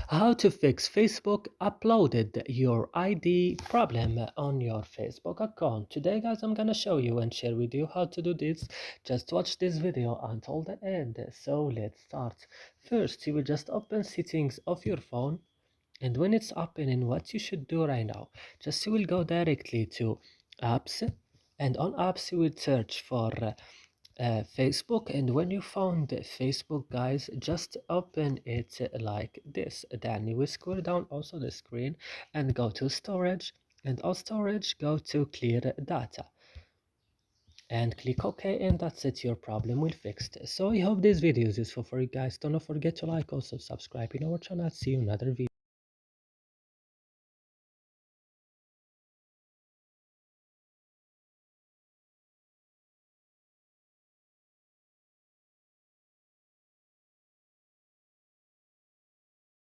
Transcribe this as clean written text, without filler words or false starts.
How to fix Facebook uploaded your ID problem on your Facebook account. Today guys, I'm gonna show you and share with you how to do this. Just watch this video until the end. So let's start. First, you will just open settings of your phone, and when it's opening, what you should do right now, just you will go directly to apps, and on apps you will search for Facebook, and when you found Facebook guys, just open it like this. Then you will scroll down also the screen and go to storage, and on storage go to clear data and click OK, and that's it, your problem will fixed. So I hope this video is useful for you guys. Don't forget to like, also subscribe in our channel. See you in another video.